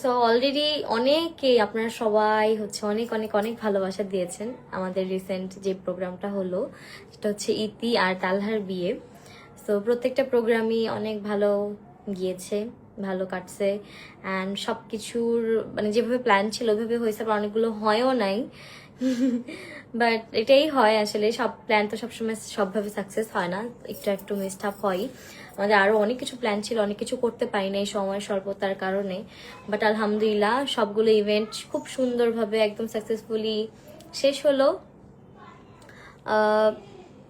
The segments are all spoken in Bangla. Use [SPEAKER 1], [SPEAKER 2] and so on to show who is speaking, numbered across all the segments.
[SPEAKER 1] সো অলরেডি অনেকে আপনারা সবাই হচ্ছে অনেক অনেক অনেক ভালোবাসা দিয়েছেন আমাদের রিসেন্ট যে প্রোগ্রামটা হলো, সেটা হচ্ছে ইতি আর তালহার বিয়ে। সো প্রত্যেকটা প্রোগ্রামই অনেক ভালো গিয়েছে, ভালো কাটছে, অ্যান্ড সব কিছুর মানে যেভাবে প্ল্যান ছিল ওইভাবে হয়েছে, আবার অনেকগুলো হয়ও নাই। বাট এটাই হয় আসলে, সব প্ল্যান তো সবসময় সবভাবে সাকসেস হয় না, একটু একটু মিসটাপ হয়। আমাদের আরো অনেক কিছু প্ল্যান ছিল, অনেক কিছু করতে পারি না এই সময় স্বল্পতার কারণে। বাট আলহামদুলিল্লাহ সবগুলো ইভেন্ট খুব সুন্দরভাবে একদম সাকসেসফুলি শেষ হলো।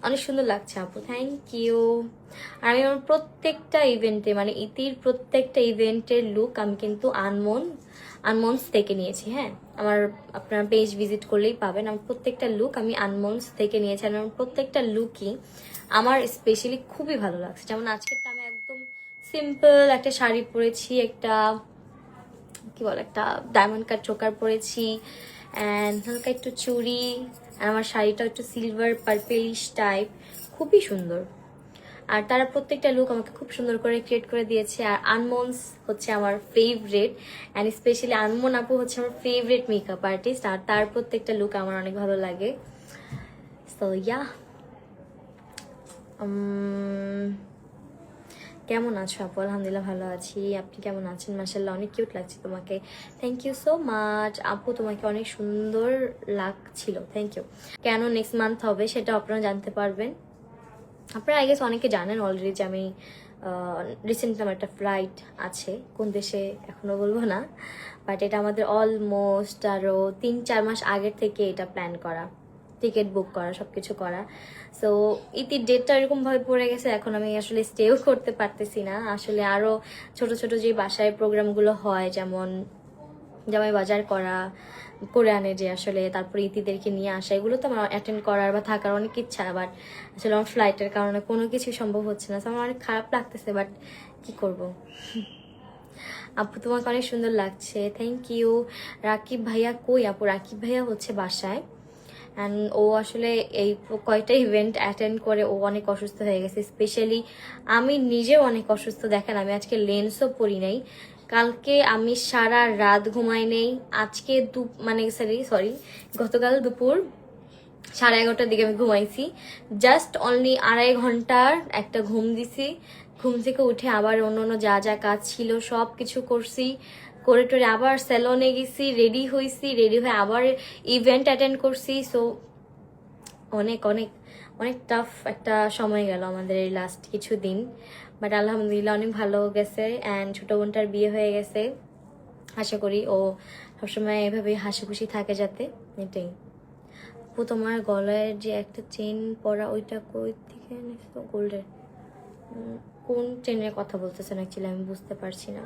[SPEAKER 1] অনেক সুন্দর লাগছে আপু, থ্যাংক ইউ। আর আমি আমার প্রত্যেকটা ইভেন্টে মানে ইতির প্রত্যেকটা ইভেন্টের লুক আমি কিন্তু আনমন্স থেকে নিয়েছি। হ্যাঁ, আমার আপনার পেজ ভিজিট করলেই পাবেন, আমি প্রত্যেকটা লুক আমি আনমন্স থেকে নিয়েছি। আর আমার প্রত্যেকটা লুকই আমার স্পেশালি খুবই ভালো লাগছে। যেমন আজকেরটা আমি একদম সিম্পল একটা শাড়ি পরেছি, একটা কি বলে একটা ডায়মন্ড কাট চোকার পরেছি, অ্যান্ড হালকা একটু চুড়ি, আর আমার শাড়িটা একটু সিলভার পার্পেলিশ টাইপ, খুবই সুন্দর। আর তারা প্রত্যেকটা লুক আমাকে খুব সুন্দর করে ক্রিয়েট করে দিয়েছে। আর আনমন্স হচ্ছে আমার ফেভারিট, অ্যান্ড স্পেশালি আনমন আপু হচ্ছে আমার ফেভারিট মেকআপ আর্টিস্ট, আর তার প্রত্যেকটা লুক আমার অনেক ভালো লাগে। সো ইয়া, কেমন আছো আপু? আলহামদুলিল্লাহ ভালো আছি, আপনি কেমন আছেন? মাশাআল্লাহ অনেক কিউট লাগছে তোমাকে, থ্যাংক ইউ সো মাচ আপু, তোমাকে অনেক সুন্দর লাগছিল, থ্যাংক ইউ। কেন নেক্সট মান্থ হবে সেটা আপনারা জানতে পারবেন। আপনারা আই গেস অনেকে জানেন অলরেডি যে আমি রিসেন্টলি আমার একটা ফ্লাইট আছে, কোন দেশে এখনো বলবো না, বাট এটা আমাদের অলমোস্ট আরও 3-4 মাস আগের থেকে এটা প্ল্যান করা, টিকিট বুক করা, সবকিছু করা। সো ইতির ডেটটা এরকমভাবে পড়ে গেছে, এখন আমি আসলে স্টেও করতে পারতেছি না। আসলে আরও ছোট ছোট যে বাসায় প্রোগ্রামগুলো হয়, যেমন জামাই বাজার করা, করে আনে যে আসলে, তারপরে ইতিদেরকে নিয়ে আসা, এগুলো তো আমার অ্যাটেন্ড করার বা থাকার অনেক ইচ্ছা, বাট আসলে আমার ফ্লাইটের কারণে কোনো কিছু সম্ভব হচ্ছে না। আমার অনেক খারাপ লাগতেছে, বাট কি করব। আপু তোমাকে অনেক সুন্দর লাগছে, থ্যাংক ইউ। রাকিব ভাইয়া কই আপু? রাকিব ভাইয়া হচ্ছে বাসায়, অ্যান্ড ও আসলে এই কয়টা ইভেন্ট অ্যাটেন্ড করে ও অনেক অসুস্থ হয়ে গেছে। স্পেশালি আমি নিজেও অনেক অসুস্থ, দেখেন আমি আজকে লেন্সও পরি নাই, কালকে আমি সারা রাত ঘুমাই নেই, আজকে মানে সরি গতকাল দুপুর 11:30টার দিকে আমি ঘুমাইছি, জাস্ট অনলি 2.5 ঘন্টার একটা ঘুম দিছি। ঘুম থেকে উঠে আবার অন্য যা যা কাজ ছিল সব কিছু করছি, করে টোরে আবার স্যালনে গেছি, রেডি হয়েছি, রেডি হয়ে আবার ইভেন্ট অ্যাটেন্ড করছি। সো অনেক অনেক অনেক টাফ একটা সময় গেল আমাদের এই লাস্ট কিছু দিন, বাট আলহামদুলিল্লাহ অনেক ভালো গেছে। অ্যান্ড ছোটো বোনটার বিয়ে হয়ে গেছে, আশা করি ও সবসময় এভাবে হাসি খুশি থাকে যাতে, এটাই। আপু তোমার গলায় যে একটা চেন পরা ওইটা কই থেকে এনেছো? গোল্ডের কোন চেনের কথা বলতেছেন অ্যাকচুয়ালি আমি বুঝতে পারছি না।